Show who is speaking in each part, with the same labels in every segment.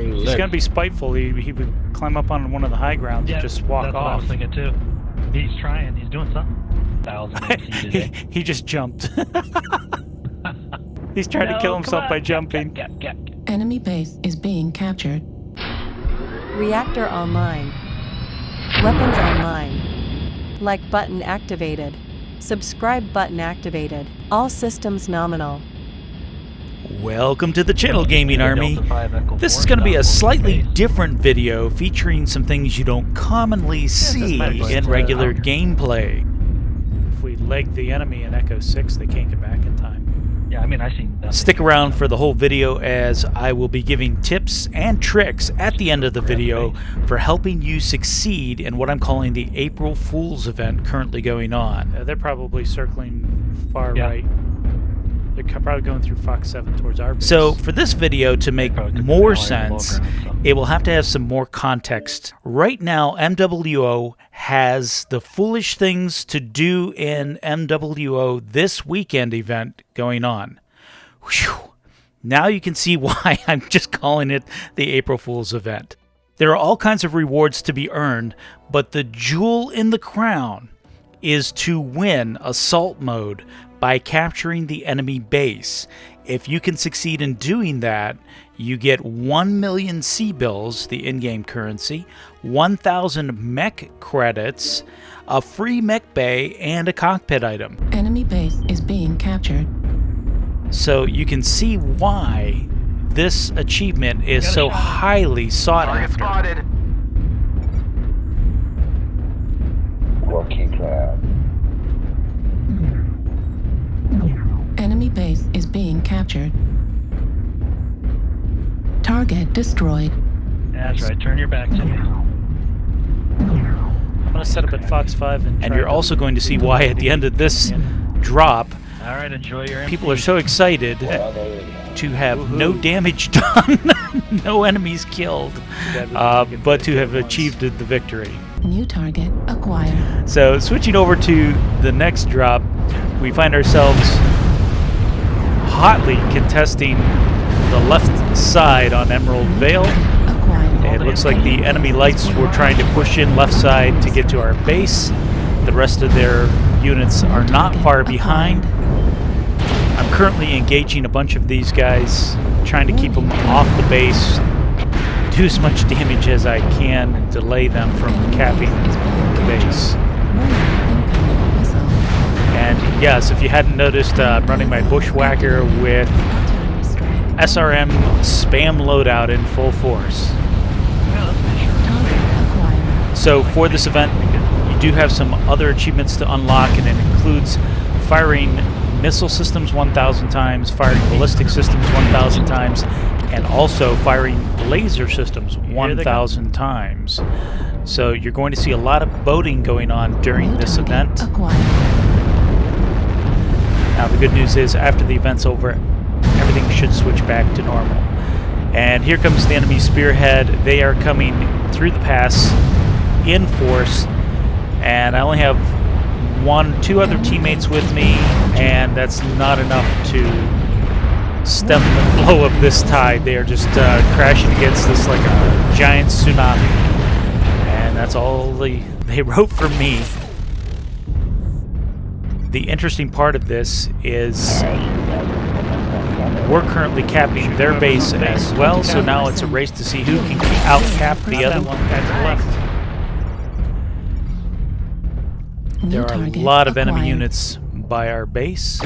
Speaker 1: he's gonna be spiteful. He would climb up on one of the high grounds and just walk
Speaker 2: that's
Speaker 1: off.
Speaker 2: What I was thinking too. He's trying. He's doing something. 1,000 AC today.
Speaker 1: he just jumped. He's trying to kill himself by jumping.
Speaker 3: Enemy base is being captured.
Speaker 4: Reactor online. Weapons online. Like button activated. Subscribe button activated. All systems nominal.
Speaker 1: Welcome to the channel, Gaming Army. This is going to be a slightly different video featuring some things you don't commonly see in regular gameplay. If we leg the enemy in Echo 6, they can't get back in time.
Speaker 2: Yeah, I mean, I seen that.
Speaker 1: Stick around for the whole video, as I will be giving tips and tricks at the end of the video for helping you succeed in what I'm calling the April Fool's event currently going on. They're probably circling far right. They're probably going through Fox 7 towards our base. So for this video to make more sense, it will have to have some more context. Right now, MWO has the foolish things to do in MWO this weekend event going on. Whew. Now you can see why I'm just calling it the April Fool's event. There are all kinds of rewards to be earned, but the jewel in the crown is to win assault mode by capturing the enemy base. If you can succeed in doing that, you get 1 million C-bills, the in-game currency, 1,000 mech credits, a free mech bay, and a cockpit item.
Speaker 3: Enemy base is being captured.
Speaker 1: So you can see why this achievement is so highly sought after.
Speaker 3: Enemy base is being captured. Target destroyed.
Speaker 2: That's right. Turn your back to me.
Speaker 1: I'm going to set up at Fox 5 and you're also going to see why at the end of this drop,
Speaker 2: all right, enjoy your
Speaker 1: people are so excited to have no damage done, no enemies killed, but to have achieved the victory.
Speaker 3: New target acquired.
Speaker 1: So switching over to the next drop, we find ourselves hotly contesting the left side on Emerald Vale. It looks like the enemy lights were trying to push in left side to get to our base. The rest of their units are not far behind. I'm currently engaging a bunch of these guys, trying to keep them off the base, do as much damage as I can, and delay them from capping the base. And yes, if you hadn't noticed, I'm running my Bushwhacker with SRM spam loadout in full force. So for this event, you do have some other achievements to unlock, and it includes firing missile systems 1,000 times, firing ballistic systems 1,000 times, and also firing laser systems 1,000 times. So you're going to see a lot of boating going on during this event. Now the good news is, after the event's over, everything should switch back to normal. And here comes the enemy spearhead. They are coming through the pass in force, and I only have two other teammates with me, and that's not enough to stem the flow of this tide. They are just crashing against this like a giant tsunami, and that's all they wrote for me. The interesting part of this is we're currently capping their base as well, so now it's a race to see who can out-cap the other one at the left. There are a lot of enemy units by our base.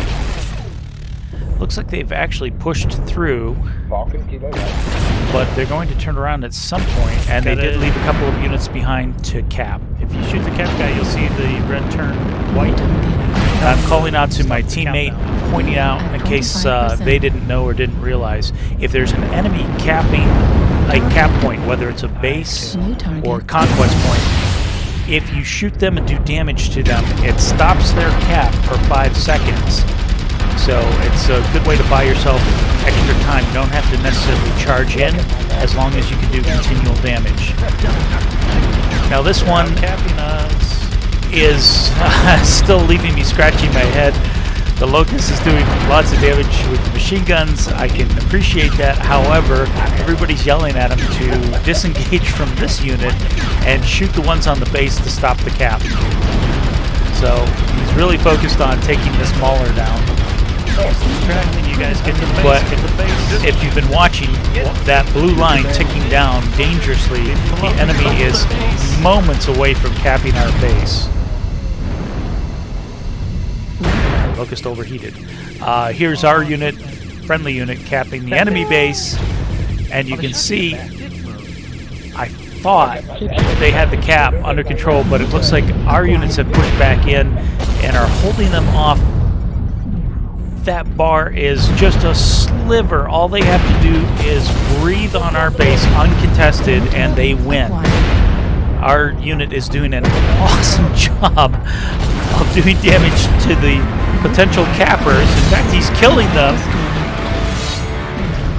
Speaker 1: Looks like they've actually pushed through, but they're going to turn around at some point, and they did leave a couple of units behind to cap. If you shoot the cap guy, you'll see the red turn white. I'm calling out to my teammate, pointing out in case they didn't know or didn't realize, if there's an enemy capping a cap point, whether it's a base or conquest point, if you shoot them and do damage to them, it stops their cap for 5 seconds. So it's a good way to buy yourself extra time. You don't have to necessarily charge in, as long as you can do continual damage. Now this one is still leaving me scratching my head. The Locust is doing lots of damage with the machine guns. I can appreciate that. However, everybody's yelling at him to disengage from this unit and shoot the ones on the base to stop the cap. So he's really focused on taking this Mauler down.
Speaker 2: Distracting you guys. Get the base.
Speaker 1: But
Speaker 2: Get the base.
Speaker 1: if you've been watching, that blue line ticking down dangerously, the enemy is moments away from capping our base. Locust overheated. Here's our unit, friendly unit, capping the enemy base, and you can see, I thought they had the cap under control, but it looks like our units have pushed back in and are holding them off. That bar is just a sliver. All they have to do is breathe on our base uncontested, and they win. Our unit is doing an awesome job of doing damage to the potential cappers. In fact, he's killing them.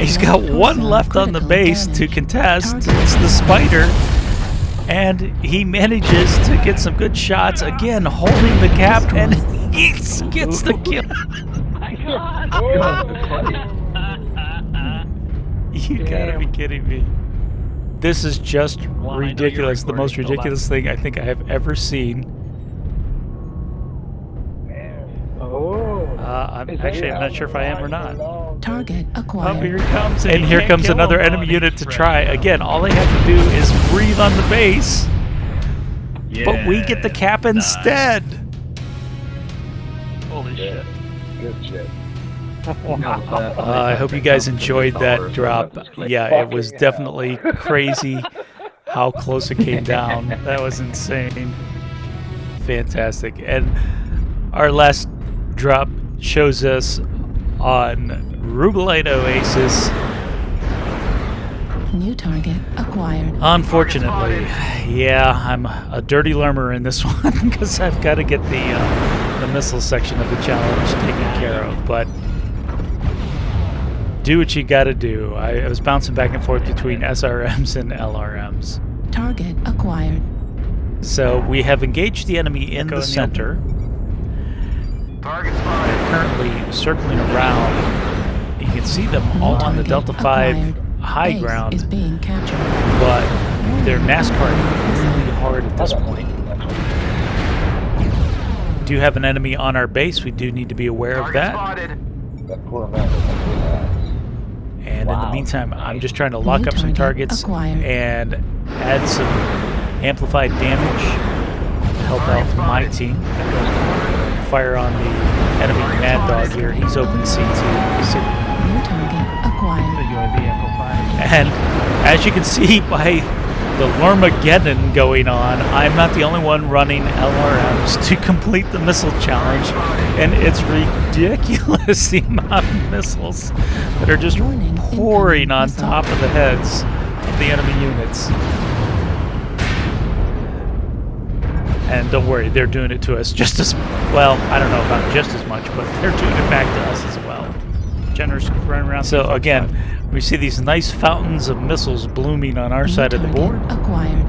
Speaker 1: He's got one left on the base to contest. It's the Spider. And he manages to get some good shots. Again, holding the cap, and he gets the kill. You gotta be kidding me. This is just ridiculous. The most ridiculous thing I think I have ever seen. I'm not sure if I am or not.
Speaker 3: Target
Speaker 1: Oh,
Speaker 3: acquired.
Speaker 1: here he comes. And here comes another enemy unit to try. Again, all they have to do is breathe on the base. But we get the cap instead.
Speaker 2: Holy shit.
Speaker 5: Good shit.
Speaker 1: I hope you guys enjoyed that drop. Yeah, it was definitely crazy how close it came down. That was insane. Fantastic. And our last drop shows us on Rubelite Oasis.
Speaker 3: New target acquired.
Speaker 1: Unfortunately, yeah, I'm a dirty lermer in this one because I've got to get the missile section of the challenge taken care of. But do what you got to do. I was bouncing back and forth between SRMs and LRMs.
Speaker 3: Target acquired.
Speaker 1: So we have engaged the enemy in the center. They're currently circling around. You can see them all on the Delta 5 high
Speaker 3: Base
Speaker 1: ground,
Speaker 3: is being captured.
Speaker 1: but they're NASCARing really hard at this point. Do have an enemy on our base. We do need to be aware of that.
Speaker 5: That poor man is like that.
Speaker 1: And in the meantime, I'm just trying to lock up some targets and add some amplified damage to help out my team. Fire on the enemy Mad Dog here. He's open C2.
Speaker 3: New target acquired.
Speaker 2: The UAV Echo 5.
Speaker 1: And as you can see by the Lermageddon going on, I'm not the only one running LRMs to complete the missile challenge. And it's ridiculous the amount of missiles that are just pouring on top of the heads of the enemy units. And don't worry, they're doing it to us just as well. I don't know about just as much, but they're doing it back to us as well.
Speaker 2: Generous running around.
Speaker 1: So again, we see these nice fountains of missiles blooming on our side of the board.
Speaker 3: Acquired.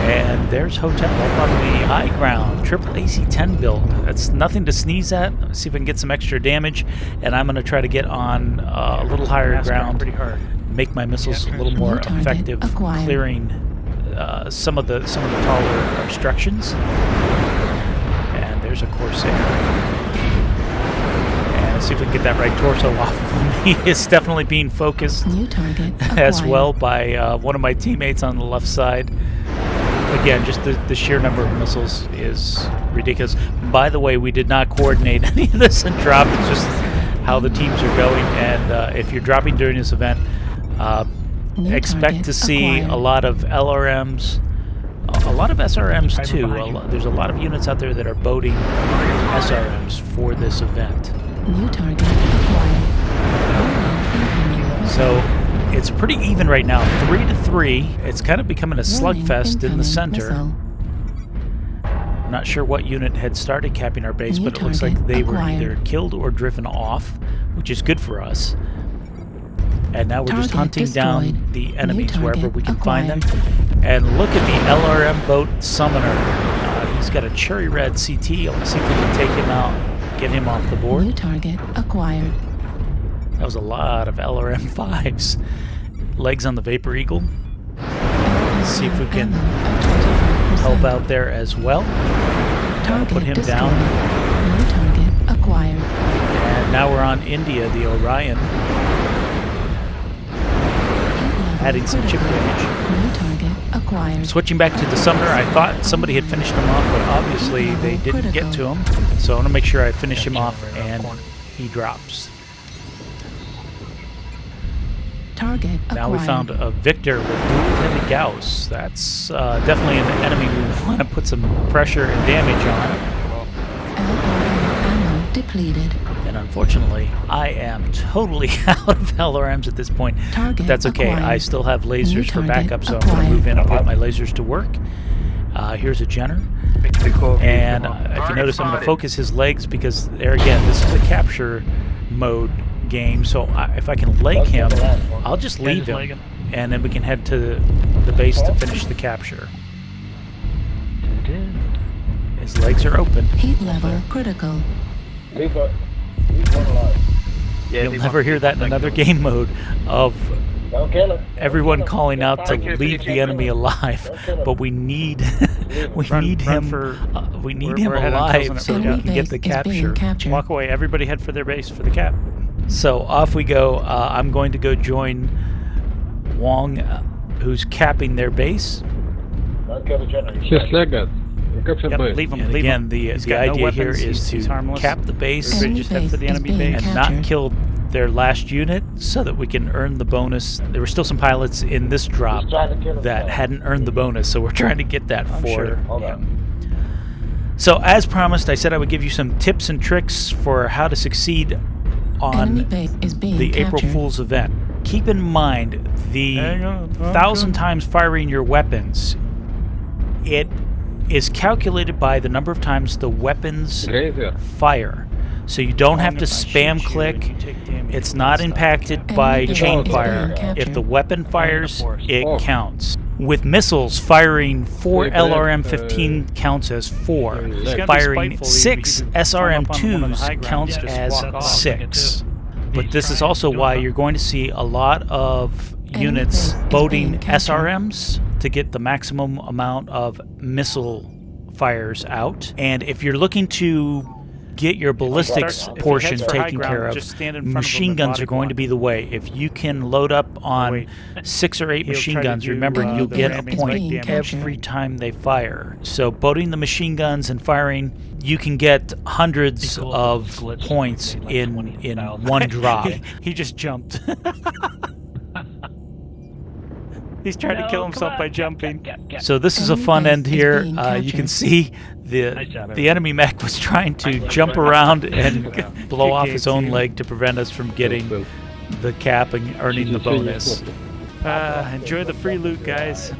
Speaker 1: And there's Hotel up on the high ground. Triple AC-10 build. That's nothing to sneeze at. Let's see if I can get some extra damage. And I'm going to try to get on a little higher ground.
Speaker 2: Pretty hard.
Speaker 1: Make my missiles a little more effective, clearing some of the taller obstructions. And there's a Corsair. And let's see if we can get that right torso off of him. He is definitely being focused
Speaker 3: New target
Speaker 1: as
Speaker 3: acquired.
Speaker 1: well by one of my teammates on the left side. Again, just the sheer number of missiles is ridiculous. By the way, we did not coordinate any of this and drop. It's just how the teams are going. And if you're dropping during this event, expect to see a lot of LRMs, a lot of SRMs too. There's a lot of units out there that are boating SRMs for this event.
Speaker 3: New target acquired.
Speaker 1: So it's pretty even right now, 3-3. It's kind of becoming a slugfest in the center. I'm not sure what unit had started capping our base, but it looks like they were either killed or driven off, which is good for us. And now we're just hunting down the enemies wherever we can find them. And look at the LRM boat Summoner He's got a cherry red CT. Let's see if we can take him out, get him off the board.
Speaker 3: New target acquired.
Speaker 1: That was a lot of LRM 5s. Legs on the Vapor Eagle. See if we can help out there as well.
Speaker 3: Target
Speaker 1: Put him
Speaker 3: destroyed.
Speaker 1: down.
Speaker 3: New target acquired.
Speaker 1: And now we're on India, the Orion, adding some chip damage.
Speaker 3: New target acquired.
Speaker 1: Switching back to the Sumner, I thought somebody had finished him off, but obviously they didn't get to him. So I want to make sure I finish him off and he drops.
Speaker 3: Target acquired.
Speaker 1: Now we found a Victor with dual-headed Gauss. That's definitely an enemy we want to put some pressure and damage on.
Speaker 3: LRM ammo depleted.
Speaker 1: And unfortunately, I am totally out of LRMs at this point.
Speaker 3: Target
Speaker 1: But that's okay.
Speaker 3: acquired.
Speaker 1: I still have lasers
Speaker 3: New
Speaker 1: for
Speaker 3: target
Speaker 1: backup, so I'm going to
Speaker 3: acquired.
Speaker 1: move in and put my lasers to work. Here's a Jenner. And if you notice, I'm going to focus his legs because, there again, this is a capture mode game. So if I can leg him, I'll just leave him. And then we can head to the base to finish the capture. His legs are open.
Speaker 3: Heat level critical.
Speaker 5: Leave one alive.
Speaker 1: You'll never hear that in another game mode of
Speaker 5: Don't kill him.
Speaker 1: everyone calling out to leave the enemy alive, but we need him alive so that we can get the capture. Walk away, everybody head for their base for the cap. So off we go. I'm going to go join Wong, who's capping their base.
Speaker 5: Don't kill the general.
Speaker 6: Just like that. Capture
Speaker 1: Yep,
Speaker 6: base.
Speaker 2: Leave him.
Speaker 1: And
Speaker 2: Leave
Speaker 1: again,
Speaker 2: him.
Speaker 1: the
Speaker 2: He's got no
Speaker 1: idea here
Speaker 2: weapons,
Speaker 1: is
Speaker 2: he's
Speaker 1: to
Speaker 2: harmless.
Speaker 1: cap the base
Speaker 3: Enemy
Speaker 2: Just head for the
Speaker 3: base
Speaker 2: enemy
Speaker 3: is being
Speaker 2: base.
Speaker 1: and
Speaker 3: captured.
Speaker 1: not kill their last unit so that we can earn the bonus. There were still some pilots in this drop
Speaker 5: He's trying to kill
Speaker 1: that
Speaker 5: himself.
Speaker 1: hadn't earned the bonus, so we're trying to get that for
Speaker 2: sure.
Speaker 5: Hold
Speaker 1: him. So as promised, I said I would give you some tips and tricks for how to succeed
Speaker 3: Enemy
Speaker 1: on
Speaker 3: base is being
Speaker 1: the April
Speaker 3: captured.
Speaker 1: Fool's event. Keep in mind, the
Speaker 2: Hang on,
Speaker 1: 1,000 times firing your weapons, it is calculated by the number of times the weapons
Speaker 6: Laser.
Speaker 1: fire. So you don't have to spam click. It's not impacted by
Speaker 3: Enemy
Speaker 1: chain
Speaker 3: base is
Speaker 1: fire.
Speaker 3: being captured.
Speaker 1: If the weapon fires, it
Speaker 6: Oh.
Speaker 1: counts. With missiles, firing 4
Speaker 6: Wait,
Speaker 1: LRM-15 counts as 4.
Speaker 6: He's gotta be
Speaker 1: Firing
Speaker 2: spiteful.
Speaker 1: 6
Speaker 2: You could climb up on one of the high
Speaker 1: SRM-2s
Speaker 2: grounds
Speaker 1: counts
Speaker 2: and just
Speaker 1: as
Speaker 2: walk off and get
Speaker 1: 6.
Speaker 2: to.
Speaker 1: But this is also why you're going to see a lot of units
Speaker 3: base is
Speaker 1: boating
Speaker 3: being captured.
Speaker 1: SRMs to get the maximum amount of missile fires out. And if you're looking to get your ballistics
Speaker 2: If he
Speaker 1: portion
Speaker 2: heads for high
Speaker 1: taken
Speaker 2: ground,
Speaker 1: care of,
Speaker 2: just stand in front of him
Speaker 1: machine
Speaker 2: and
Speaker 1: guns
Speaker 2: body
Speaker 1: are going
Speaker 2: block.
Speaker 1: to be the way. If you can load up on
Speaker 2: wait.
Speaker 1: 6 or 8
Speaker 2: He'll
Speaker 1: machine
Speaker 2: try to
Speaker 1: guns,
Speaker 2: do,
Speaker 1: remember you'll
Speaker 2: the
Speaker 1: get a
Speaker 2: ramming
Speaker 1: point
Speaker 3: being captured.
Speaker 1: every time they fire. So boating the machine guns and firing, you can get hundreds
Speaker 2: Be cool if it
Speaker 1: of
Speaker 2: was glitched,
Speaker 1: points
Speaker 2: maybe like
Speaker 1: in
Speaker 2: 20,000.
Speaker 1: one drop.
Speaker 2: He just jumped. He's trying to kill himself by jumping.
Speaker 1: So this is a
Speaker 3: Enemy
Speaker 1: fun
Speaker 3: base
Speaker 1: end
Speaker 3: is
Speaker 1: here.
Speaker 3: being
Speaker 1: You can
Speaker 3: captured.
Speaker 1: see
Speaker 2: Nice job,
Speaker 1: the enemy mech was trying to jump around and blow off his own
Speaker 2: Kick
Speaker 1: leg to prevent us from getting the cap and earning the bonus.
Speaker 2: Enjoy the free loot, guys.